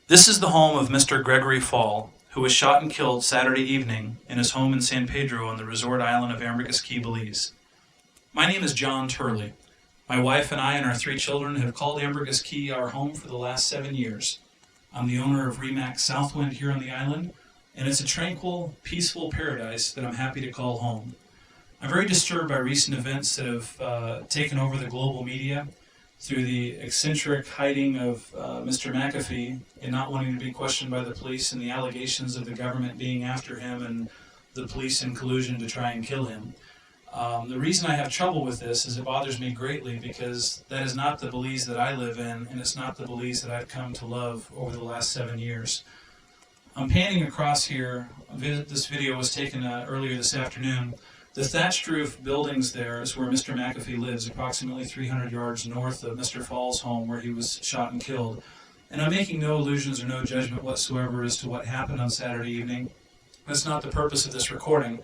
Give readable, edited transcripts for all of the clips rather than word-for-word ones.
This is the home of Mr. Gregory Faull, who was shot and killed Saturday evening in his home in San Pedro on the resort island of Ambergris Caye, Belize. My name is John Turley. My wife and I and our 3 children have called Ambergris Caye our home for the last 7 years. I'm the owner of Remax Southwind here on the island, and it's a tranquil, peaceful paradise that I'm happy to call home. I'm very disturbed by recent events that have taken over the global media through the eccentric hiding of Mr. McAfee and not wanting to be questioned by the police, and the allegations of the government being after him and the police in collusion to try and kill him. The reason I have trouble with this is it bothers me greatly because that is not the Belize that I live in, and it's not the Belize that I've come to love over the last 7 years. I'm panning across here. This video was taken earlier this afternoon. The thatched roof buildings there is where Mr. McAfee lives, approximately 300 yards north of Mr. Faull's home where he was shot and killed. And I'm making no allusions or no judgment whatsoever as to what happened on Saturday evening. That's not the purpose of this recording.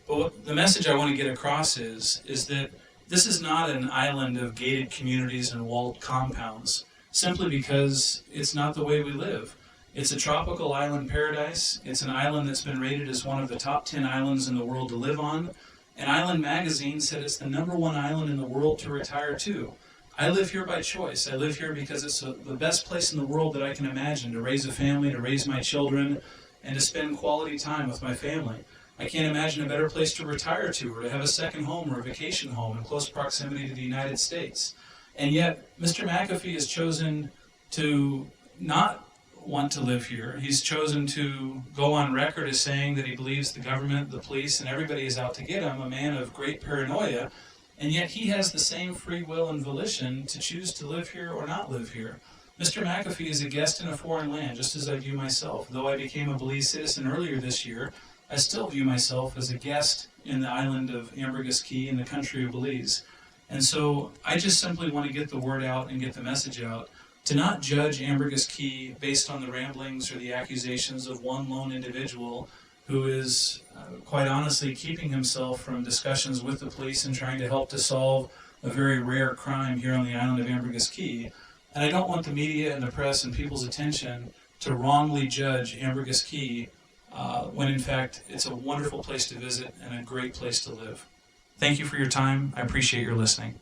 But the message I want to get across is that this is not an island of gated communities and walled compounds, simply because it's not the way we live. It's a tropical island paradise. It's an island that's been rated as one of the top 10 islands in the world to live on. And Island Magazine said it's the #1 island in the world to retire to. I live here by choice. I live here because it's the best place in the world that I can imagine to raise a family, to raise my children, and to spend quality time with my family. I can't imagine a better place to retire to or to have a second home or a vacation home in close proximity to the United States. And yet, Mr. McAfee has chosen to not want to live here. He's chosen to go on record as saying that he believes the government, the police, and everybody is out to get him, a man of great paranoia, and yet he has the same free will and volition to choose to live here or not live here. Mr. McAfee is a guest in a foreign land, just as I view myself. Though I became a Belize citizen earlier this year, I still view myself as a guest in the island of Ambergris Caye in the country of Belize. And so I just simply want to get the word out and get the message out to not judge Ambergris Caye based on the ramblings or the accusations of one lone individual who is, quite honestly, keeping himself from discussions with the police and trying to help to solve a very rare crime here on the island of Ambergris Caye. And I don't want the media and the press and people's attention to wrongly judge Ambergris Caye when in fact it's a wonderful place to visit and a great place to live. Thank you for your time. I appreciate your listening.